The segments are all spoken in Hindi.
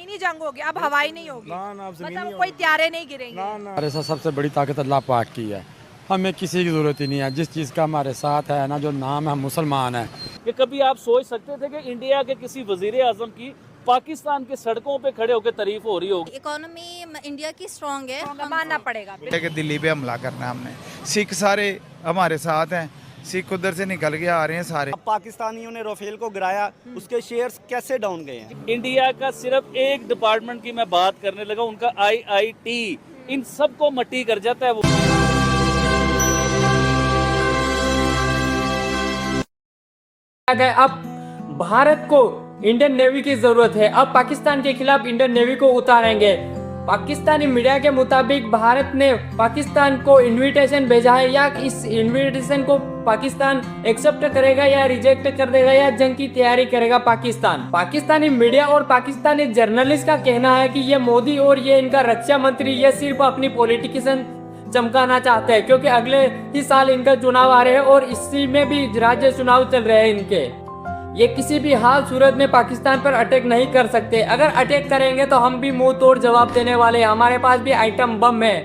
जमीनी जंग होगी, अब हवाई नहीं होगी। ना ना अब जमीनी मतलब कोई त्यारे नहीं गिरेंगे। ना ना हमारे साथ सबसे बड़ी ताकत अल्लाह पाक की है, हमें किसी की ज़रूरत ही नहीं है। जिस चीज़ का हमारे साथ है ना, जो नाम है मुसलमान है। कि कभी आप सोच सकते थे कि इंडिया के किसी वजीर आजम की पाकिस्तान की सड़कों पे खड़े होकर तारीफ हो रही होगी? इकोनॉमी इंडिया की स्ट्रॉन्ग है, मानना पड़ेगा। कि दिल्ली पे हमला करना है हमने। सिख सारे हमारे साथ हैं, सिख उधर से निकल के आ रहे हैं सारे। पाकिस्तानियों ने राफेल को गिराया, उसके शेयर्स कैसे डाउन गए हैं? इंडिया का सिर्फ एक डिपार्टमेंट की मैं बात करने लगा, उनका IIT, इन सबको मट्टी कर जाता है वो। अब भारत को इंडियन नेवी की जरूरत है। अब पाकिस्तान के खिलाफ इंडियन नेवी को उतारेंगे। पाकिस्तानी मीडिया के मुताबिक भारत ने पाकिस्तान को इनविटेशन भेजा है, या इस इनविटेशन को पाकिस्तान एक्सेप्ट करेगा या रिजेक्ट कर देगा, या जंग की तैयारी करेगा पाकिस्तान। पाकिस्तानी मीडिया और पाकिस्तानी जर्नलिस्ट का कहना है कि ये मोदी और ये इनका रक्षा मंत्री ये सिर्फ अपनी पॉलिटिशियन चमकाना चाहते हैं, क्योंकि अगले ही साल इनका चुनाव आ रहे हैं और इसी में भी राज्य चुनाव चल रहे हैं इनके। ये किसी भी हाल सूरत में पाकिस्तान पर अटैक नहीं कर सकते। अगर अटैक करेंगे तो हम भी मुंह तोड़ जवाब देने वाले हैं, हमारे पास भी आइटम बम है।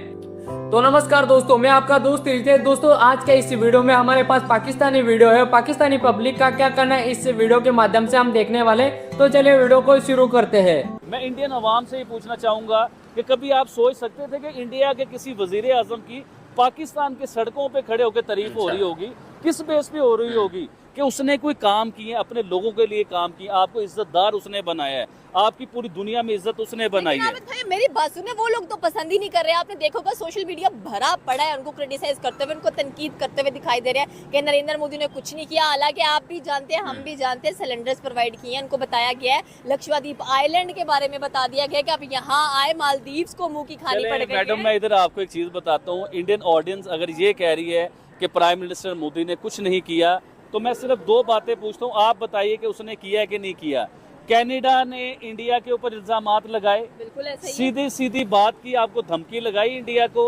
तो नमस्कार दोस्तों, मैं आपका दोस्त रितेश। दोस्तों आज के इस वीडियो में हमारे पास पाकिस्तानी वीडियो है, पाकिस्तानी पब्लिक का क्या करना है इस वीडियो के माध्यम से हम देखने वाले। तो चलिए वीडियो को शुरू करते हैं। मैं इंडियन अवाम से ही पूछना चाहूंगा कि कभी आप सोच सकते थे कि इंडिया के किसी वजीर आजम की पाकिस्तान के सड़कों पे खड़े होकर तारीफ हो रही होगी? किस बेस पे हो रही होगी? कि उसने कोई काम किए, अपने लोगों के लिए काम किए, आपको इज्जतदार उसने बनाया है, आपकी पूरी दुनिया में इज्जत उसने बनाई है। भाई मेरी बात सुने, वो लोग तो पसंद ही नहीं कर रहे हैं। आपने देखा होगा सोशल मीडिया भरा पड़ा है उनको क्रिटिसाइज करते हुए, उनको तनकीद करते हुए दिखाई दे रहे हैं कि नरेंद्र मोदी ने कुछ नहीं किया। हालांकि आप भी जानते हैं, हम भी जानते हैं, सिलेंडर्स प्रोवाइड किए हैं, उनको बताया गया है, लक्षद्वीप आइलैंड के बारे में बता दिया गया कि आप यहाँ आए, मालदीव्स को मुंह की खानी पड़ गई है। मैडम मैं इधर आपको एक चीज बताता हूँ, इंडियन ऑडियंस अगर ये कह रही है कि प्राइम मिनिस्टर मोदी ने कुछ नहीं किया, तो मैं सिर्फ दो बातें पूछता हूँ, आप बताइए कि उसने किया कि नहीं किया। कनाडा ने इंडिया के ऊपर इल्जामात लगाए, बिल्कुल ऐसे ही सीधी सीधी बात की, आपको धमकी लगाई इंडिया को,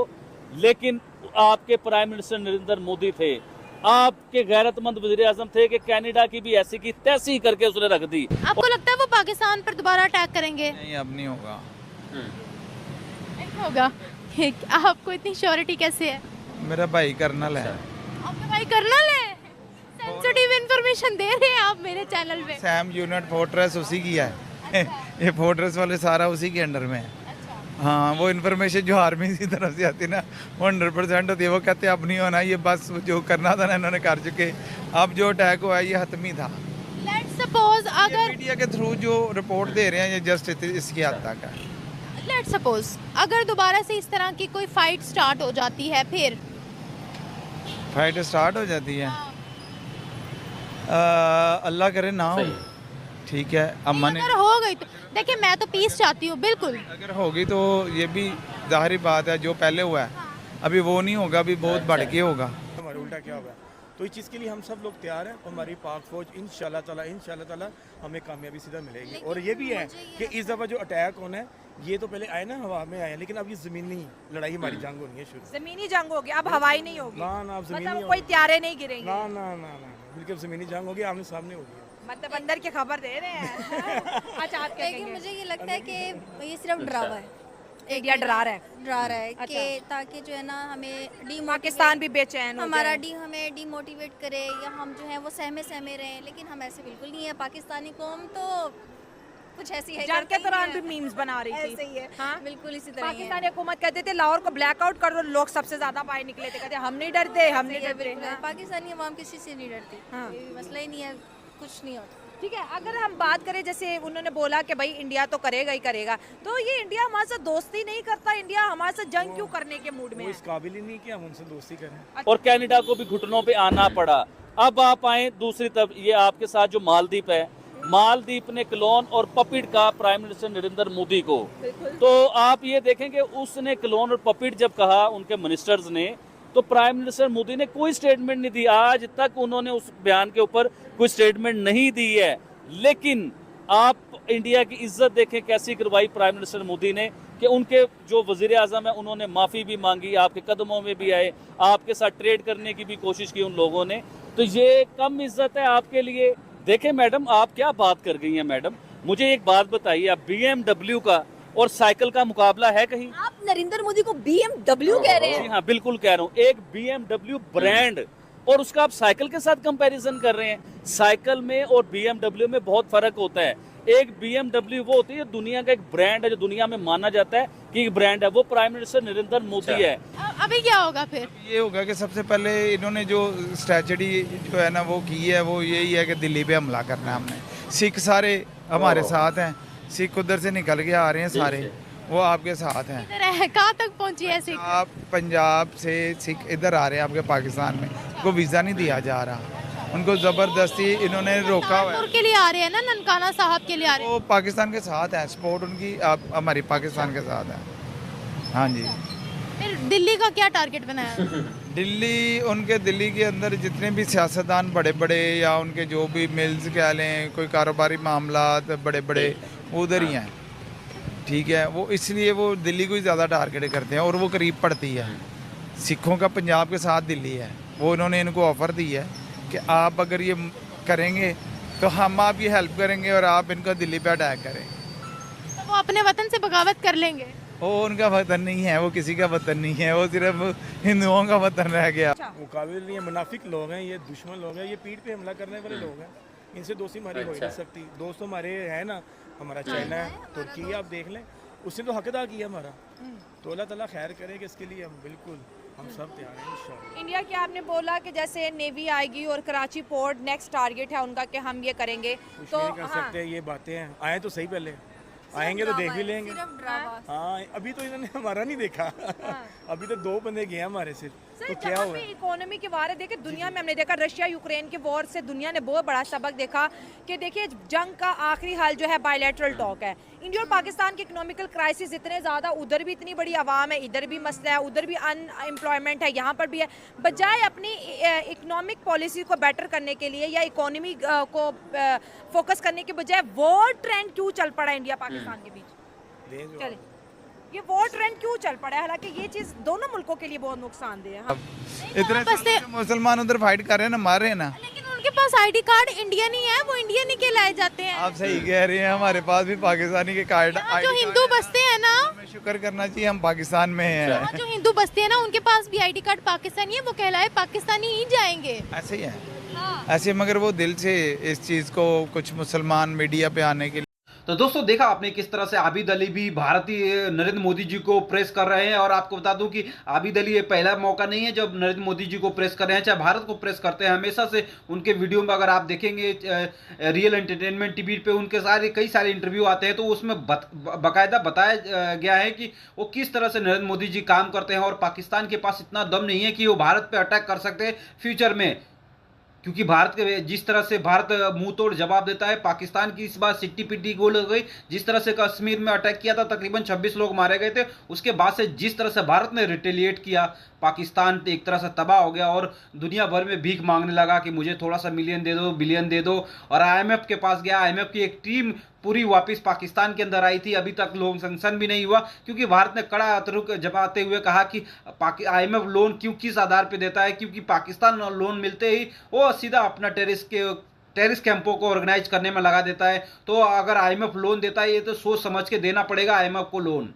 लेकिन आपके प्राइम मिनिस्टर नरेंद्र मोदी थे, आपके गैरतमंद वज़ीर आज़म थे कि कनाडा की भी ऐसी की तैसी करके उसने रख दी। आपको लगता है वो पाकिस्तान पर दोबारा अटैक करेंगे? नहीं, अब नहीं होगा। नहीं होगा। आपको इतनी श्योरिटी कैसे है? मेरा भाई कर्नल है। आपका भाई कर्नल है? सेंसिटिव इंफॉर्मेशन दे रहे हैं आप मेरे चैनल पे। सैम यूनिट फोर्ट्रेस उसी की है। ये फोर्ट्रेस वाले सारा उसी के अंडर में है। हाँ, वो इन्फॉर्मेशन जो आर्मी की तरफ से आती है ना, वो 100% होती है। वो कहते हैं अब नहीं होना, ये बस जो करना था ना इन्होंने कर चुके। अब जो अटैक हुआ ये हतमी था। लेट्स सपोज अगर मीडिया के थ्रू जो रिपोर्ट दे रहे हैं ये जस्ट इसकी हद तक है। लेट्स सपोज अगर दोबारा से इस तरह की कोई फाइट स्टार्ट हो जाती है, फिर फाइट स्टार्ट हो जाती है, अल्लाह करे ना हो, ठीक है। अम्मा ने अगर हो गई तो देखिए, मैं तो पीस चाहती हूँ बिल्कुल। अगर होगी तो ये भी जाहिर बात है, जो पहले हुआ है अभी वो नहीं होगा, अभी बहुत बढ़ के होगा। हमारे उल्टा क्या होगा, तो इस चीज़ के लिए हम सब लोग तैयार हैं। और हमारी पाक फौज इंशाल्लाह ताला हमें कामयाबी सीधा मिलेगी। और ये भी है कि इस दफ़ा जो अटैक होना है, ये तो पहले आए ना हवा में आए, लेकिन अब ये ज़मीनी लड़ाई हमारी जंग होनी है शुरू। जमीनी जंग होगी, अब हवाई नहीं होगी। ना ना अब ज़मीनी मतलब कोई त्यारे नहीं गिरेंगे। ना ना ना ना बिल्कुल ज़मीनी जंग होगी, आमने सामने होगी। मतलब अंदर की खबर दे रहे हैं। अच्छा आप क्या लेकिन कहेंगे? मुझे ये लगता है कि ये सिर्फ ड्रामा है, इंडिया डरा रहा है। डरा रहा है अच्छा। कि ताकि जो है ना हमें पाकिस्तान भी बेचैन हो हमारा जाए। हमें डीमोटिवेट करे, या हम जो है वो सहमे सहमे रहें। लेकिन हम ऐसे बिल्कुल नहीं है। पाकिस्तानी कौम तो कुछ ऐसी है, जंग के दौरान भी मीम्स बना रही थी। ऐसे ही है। हाँ? बिल्कुल इसी तरह ही है। पाकिस्तानी हुकूमत कहते थे लाहौर को ब्लैकआउट कर दो, लोग सबसे ज्यादा बाहर निकले थे, कहते हम नहीं डरते, हम नहीं डरते। बिल्कुल, पाकिस्तानी अवाम किसी से नहीं डरती। हाँ। ये मसला ही नहीं है, कुछ नहीं होता। ठीक है, अगर हम बात करें, जैसे उन्होंने बोला कि भाई इंडिया तो करेगा ही करेगा, तो ये इंडिया हमारे साथ दोस्ती नहीं करता, इंडिया हमारे साथ जंग क्यों करने के मूड में वो है? इस काबिल ही नहीं कि हम उनसे दोस्ती करें। और कनाडा को भी घुटनों पे आना पड़ा। अब आप आए दूसरी तरफ, ये आपके साथ जो मालदीप है, मालदीप ने क्लोन और पपिट का प्राइम मिनिस्टर नरेंद्र मोदी को। तो आप ये देखेंगे उसने क्लोन और पपिट जब कहा उनके मिनिस्टर्स ने, तो प्राइम मिनिस्टर मोदी ने कोई स्टेटमेंट नहीं दी। आज तक उन्होंने उस बयान के ऊपर कोई स्टेटमेंट नहीं दी है। लेकिन आप इंडिया की इज्जत देखें कैसी करवाई प्राइम मिनिस्टर मोदी ने, कि उनके जो वजीर आजम है उन्होंने माफ़ी भी मांगी, आपके कदमों में भी आए, आपके साथ ट्रेड करने की भी कोशिश की उन लोगों ने। तो ये कम इज्जत है आपके लिए? देखें मैडम, आप क्या बात कर गई हैं मैडम, मुझे एक बात बताइए, अब BMW का और साइकिल का मुकाबला है कहीं? आप नरेंद्र मोदी को BMW कह रहे जी हैं? हाँ, बिल्कुल कह रहा हूँ। एक BMW ब्रांड और उसका आप साइकिल के साथ कंपैरिजन कर रहे हैं। साइकिल में और BMW में बहुत फर्क होता है। एक BMW वो होती है दुनिया का एक ब्रांड है, जो दुनिया में माना जाता है कि एक ब्रांड है, वो प्राइम मिनिस्टर नरेंद्र मोदी है। अभी क्या होगा फिर? ये होगा कि सबसे पहले इन्होंने जो स्ट्रेटजी जो है ना वो की है, वो यही है कि दिल्ली पे हमला करना है हमने। सिख सारे हमारे साथ हैं, सिख उधर से निकल के आ रहे हैं सारे, वो आपके साथ हैं। इधर है, कहाँ तक पहुंची है सिख? आप पंजाब से सिख इधर आ रहे हैं आपके पाकिस्तान में, उनको वीज़ा नहीं दिया जा रहा, उनको ज़बरदस्ती इन्होंने रोका हुआ है। कानपुर के लिए आ रहे हैं ना, ननकाना साहब के लिए आ रहे हैं। वो पाकिस्तान के साथ है, सपोर्ट उनकी हमारी पाकिस्तान के साथ है। हाँ जी। फिर दिल्ली का क्या टारगेट बनाया? दिल्ली के अंदर जितने भी सियासतदान बड़े बड़े या उनके जो भी मिल्स कह लें, कोई कारोबारी मामला बड़े बड़े उधर ही हैं, ठीक है। वो इसलिए वो दिल्ली को ही ज़्यादा टारगेट करते हैं और वो करीब पड़ती है। सिखों का पंजाब के साथ दिल्ली है, वो इन्होंने इनको ऑफ़र दी है कि आप अगर ये करेंगे तो हम आप ये हेल्प करेंगे और आप इनको दिल्ली पे अटैक करें। तो वो अपने वतन से बगावत कर लेंगे? वो उनका वतन नहीं है, वो किसी का वतन नहीं है, वो सिर्फ हिंदुओं का वतन रह गया। मुकाबिल नहीं है, मुनाफिक लोग हैं, ये दुश्मन लोग हैं, ये पीठ पे हमला करने वाले लोग हैं। इनसे दोस्ती हमारी हो ही नहीं सकती। दोस्त हमारे है ना, हमारा चाइना है, तुर्की है, आप देख लें, उसने तो हक अदा किया हमारा। तो अल्लाह ताला खैर करे कि इसके लिए हम बिल्कुल हम सब तैयार हैं इंशाल्लाह। इंडिया की आपने बोला कि जैसे नेवी आएगी और कराची पोर्ट नेक्स्ट टारगेट है उनका कि हम ये करेंगे, कुछ तो नहीं कर सकते, ये बातें हैं। आए तो सही, पहले आएंगे तो देख भी लेंगे। हाँ, अभी तो इन्होंने हमारा नहीं देखा। अभी तो 2 बंदे गए हमारे सिर्फ, तो क्या हुआ? इकोनॉमी के बारे देखे दुनिया में हमने देखा, रशिया यूक्रेन के वॉर से दुनिया ने बहुत बड़ा सबक देखा कि देखिए जंग का आखिरी हाल जो है बायलैटरल टॉक है। इंडिया और पाकिस्तान के इकोनॉमिकल क्राइसिस इतने ज़्यादा, उधर भी इतनी बड़ी आवाम है, इधर भी मसला है, उधर भी अनएम्प्लॉयमेंट है, यहाँ पर भी है। बजाय अपनी इकोनॉमिक पॉलिसी को बेटर करने के लिए या इकोनॉमी को फोकस करने के बजाय वॉर ट्रेंड क्यों चल पड़ा इंडिया पाकिस्तान के बीच? चले, ये वॉर ट्रेंड क्यों चल पड़ा है? हालांकि ये चीज़ दोनों मुल्कों के लिए बहुत नुकसानदेह है। इतने सारे मुसलमान उधर फाइट कर रहे हैं ना, मार रहे हैं ना। लेकिन उनके पास आईडी कार्ड इंडियन ही है, वो इंडियन ही कहलाए जाते हैं। आप सही कह रहे हैं, हमारे पास भी पाकिस्तानी के कार्ड जो हिंदू बसते हैं ना, हमें शुक्र करना चाहिए हम पाकिस्तान में हैं। जो हिंदू बसते हैं ना, उनके पास भी आईडी कार्ड पाकिस्तानी है, वो कहलाए पाकिस्तानी ही जाएंगे। ऐसे ही है, ऐसे, मगर वो दिल से इस चीज़ को कुछ मुसलमान मीडिया पे आने के लिए। तो दोस्तों देखा आपने किस तरह से आबिद अली भी भारतीय नरेंद्र मोदी जी को प्रेस कर रहे हैं। और आपको बता दूं कि आबिद अली ये पहला मौका नहीं है जब नरेंद्र मोदी जी को प्रेस कर रहे हैं, चाहे भारत को प्रेस करते हैं। हमेशा से उनके वीडियो में अगर आप देखेंगे रियल एंटरटेनमेंट टीवी पे उनके कई सारे इंटरव्यू आते हैं, तो उसमें बाकायदा बताया गया है कि वो किस तरह से नरेंद्र मोदी जी काम करते हैं। और पाकिस्तान के पास इतना दम नहीं है कि वो भारत पर अटैक कर सकते हैं फ्यूचर में, क्योंकि भारत के जिस तरह से भारत मुंह तोड़ जवाब देता है। पाकिस्तान की इस बार सिट्टी पिट्टी गोल हो गई। जिस तरह से कश्मीर में अटैक किया था, तकरीबन 26 लोग मारे गए थे। उसके बाद से जिस तरह से भारत ने रिटेलिएट किया, पाकिस्तान एक तरह से तबाह हो गया और दुनिया भर में भीख मांगने लगा कि मुझे थोड़ा सा मिलियन दे दो, बिलियन दे दो। और IMF के पास गया, IMF की एक टीम पूरी वापस पाकिस्तान के अंदर आई थी। अभी तक लोन सैंक्शन भी नहीं हुआ, क्योंकि भारत ने कड़ा अतरुक जवाबते हुए कहा कि IMF लोन किस आधार पर देता है, क्योंकि पाकिस्तान लोन मिलते ही वो सीधा अपना टेररिस्ट कैंपों को ऑर्गेनाइज करने में लगा देता है। तो अगर IMF लोन देता है, ये तो सोच समझ के देना पड़ेगा IMF को लोन।